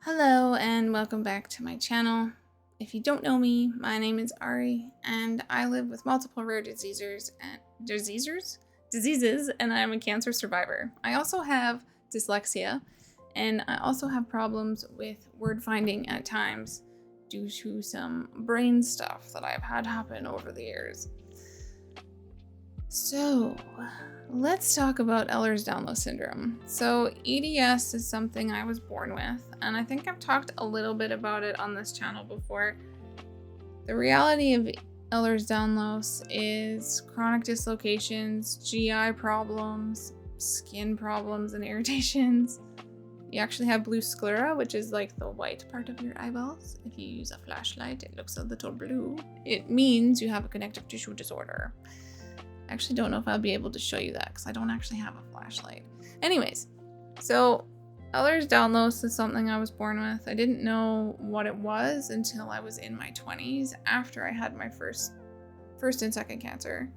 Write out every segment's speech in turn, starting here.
Hello and welcome back to my channel. If you don't know me, my name is Ari and I live with multiple rare diseases and I'm a cancer survivor. I also have dyslexia and I also have problems with word finding at times due to some brain stuff that I've had happen over the years. So, let's talk about Ehlers Danlos syndrome. So, EDS is something I was born with, and I think I've talked a little bit about it on this channel before. The reality of Ehlers Danlos is chronic dislocations, GI problems, skin problems, and irritations. You actually have blue sclera, which is like the white part of your eyeballs. If you use a flashlight, it looks a little blue. It means you have a connective tissue disorder. I actually don't know if I'll be able to show you that because I don't actually have a flashlight. Anyways, so Ehlers Danlos is something I was born with. I didn't know what it was until I was in my 20s after I had my first and second cancer.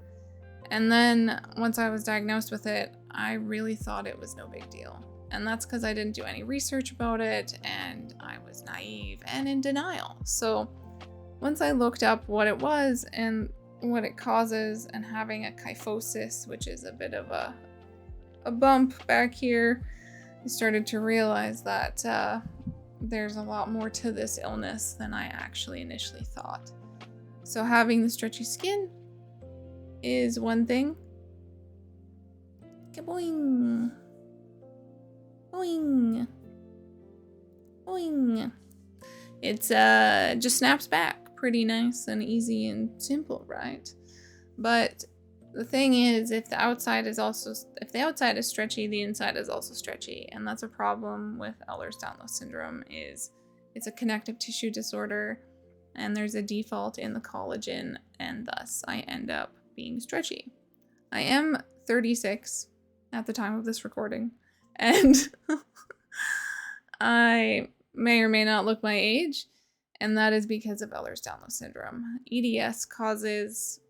And then once I was diagnosed with it, I really thought it was no big deal. And that's because I didn't do any research about it and I was naive and in denial. So once I looked up what it was and what it causes and having a kyphosis, which is a bit of a bump back here, I started to realize that there's a lot more to this illness than I actually initially thought. So having the stretchy skin is one thing. Kaboing! Boing! Boing! It's just snaps back. Pretty nice and easy and simple, right? But the thing is, if the outside is stretchy, the inside is also stretchy, and that's a problem with Ehlers Danlos syndrome. It's a connective tissue disorder, and there's a default in the collagen, and thus I end up being stretchy. I am 36 at the time of this recording, and I may or may not look my age. And that is because of Ehlers Danlos syndrome. EDS causes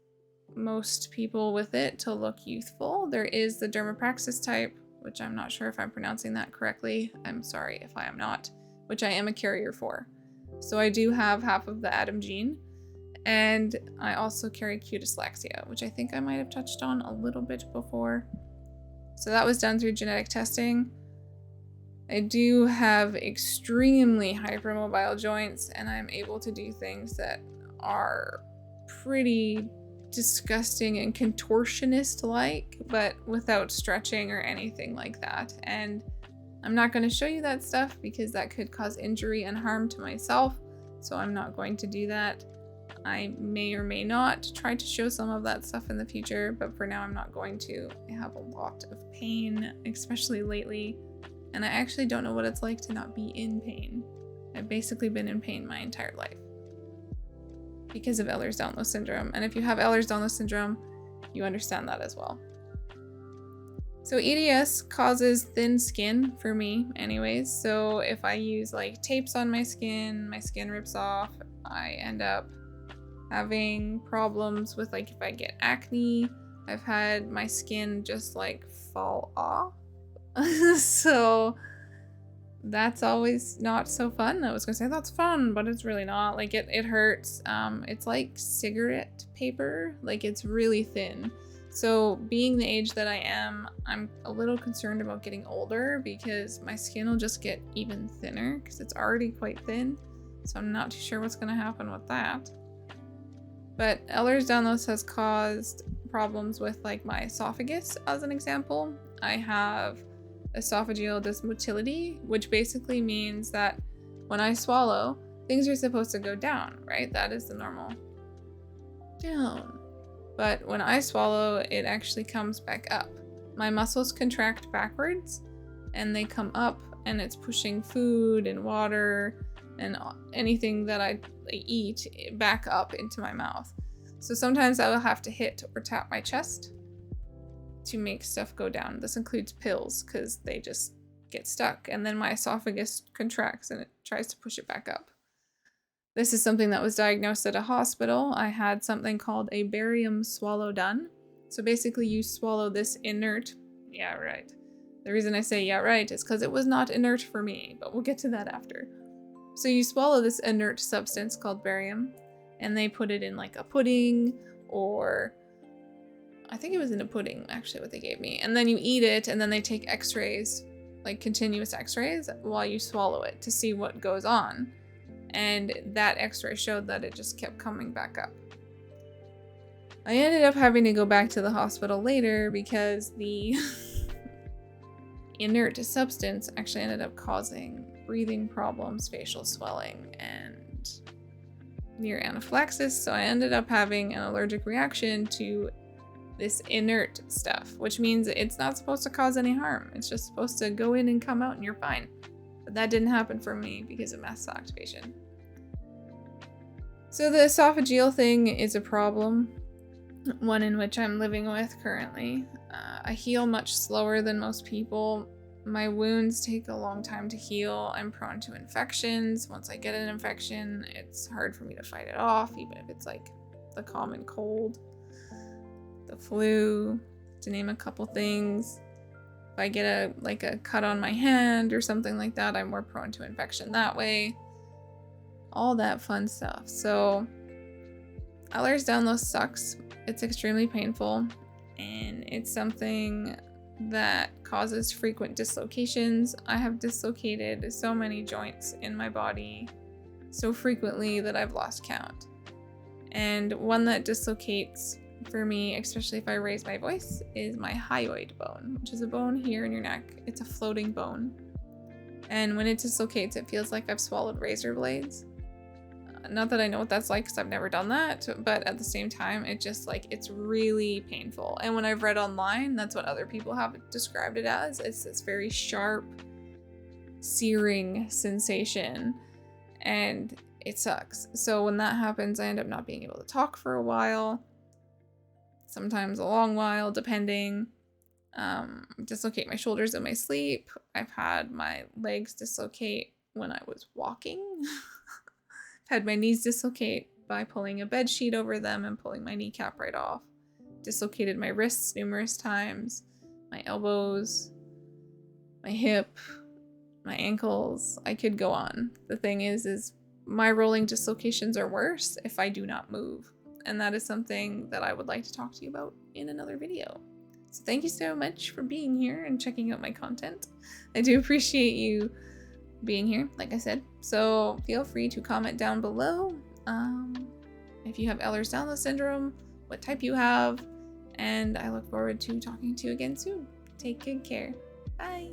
most people with it to look youthful. There is the dermapraxis type, which I'm not sure if I'm pronouncing that correctly. I'm sorry if I am not, which I am a carrier for. So I do have half of the Adam gene. And I also carry Q dyslexia, which I think I might have touched on a little bit before. So that was done through genetic testing. I do have extremely hypermobile joints, and I'm able to do things that are pretty disgusting and contortionist-like, but without stretching or anything like that. And I'm not going to show you that stuff because that could cause injury and harm to myself, so I'm not going to do that. I may or may not try to show some of that stuff in the future, but for now I'm not going to. I have a lot of pain, especially lately. And I actually don't know what it's like to not be in pain. I've basically been in pain my entire life because of Ehlers Danlos syndrome. And if you have Ehlers Danlos syndrome, you understand that as well. So EDS causes thin skin for me anyways. So if I use like tapes on my skin rips off. I end up having problems with like if I get acne. I've had my skin just like fall off. So that's always not so fun. I was gonna say that's fun, but it's really not. Like it hurts. It's like cigarette paper. Like it's really thin. So being the age that I am, I'm a little concerned about getting older because my skin will just get even thinner because it's already quite thin. So I'm not too sure what's gonna happen with that. But Ehlers Danlos has caused problems with like my esophagus as an example. I have esophageal dysmotility, which basically means that when I swallow, things are supposed to go down, right? That is the normal down. But when I swallow, it actually comes back up. My muscles contract backwards and they come up, and it's pushing food and water and anything that I eat back up into my mouth. So sometimes I will have to hit or tap my chest to make stuff go down. This includes pills because they just get stuck, and then my esophagus contracts and it tries to push it back up. This is something that was diagnosed at a hospital. I had something called a barium swallow done. So basically you swallow this inert, yeah right. The reason I say yeah right is because it was not inert for me, but we'll get to that after. So you swallow this inert substance called barium, and they put it in like a pudding, or I think it was in a pudding, actually, what they gave me. And then you eat it, and then they take x-rays, like continuous x-rays, while you swallow it to see what goes on. And that x-ray showed that it just kept coming back up. I ended up having to go back to the hospital later because the inert substance actually ended up causing breathing problems, facial swelling, and near anaphylaxis. So I ended up having an allergic reaction to this inert stuff, which means it's not supposed to cause any harm. It's just supposed to go in and come out and you're fine. But that didn't happen for me because of mast cell activation. So the esophageal thing is a problem, one in which I'm living with currently. I heal much slower than most people. My wounds take a long time to heal. I'm prone to infections. Once I get an infection, it's hard for me to fight it off, even if it's like the common cold, the flu, to name a couple things. If I get a cut on my hand or something like that, I'm more prone to infection that way. All that fun stuff. So Ehlers Danlos sucks. It's extremely painful, and it's something that causes frequent dislocations. I have dislocated so many joints in my body so frequently that I've lost count. And one that dislocates for me, especially if I raise my voice, is my hyoid bone, which is a bone here in your neck. It's a floating bone. And when it dislocates, it feels like I've swallowed razor blades. Not that I know what that's like because I've never done that, but at the same time, it's really painful. And when I've read online, that's what other people have described it as. It's this very sharp, searing sensation, and it sucks. So when that happens, I end up not being able to talk for a while, sometimes a long while, depending. Dislocate my shoulders in my sleep. I've had my legs dislocate when I was walking. Had my knees dislocate by pulling a bed sheet over them and pulling my kneecap right off. Dislocated my wrists numerous times, my elbows, my hip, my ankles. I could go on. The thing is my rolling dislocations are worse if I do not move. And that is something that I would like to talk to you about in another video. So thank you so much for being here and checking out my content. I do appreciate you being here, like I said. So feel free to comment down below if you have Ehlers Danlos syndrome, what type you have, and I look forward to talking to you again soon. Take good care. Bye.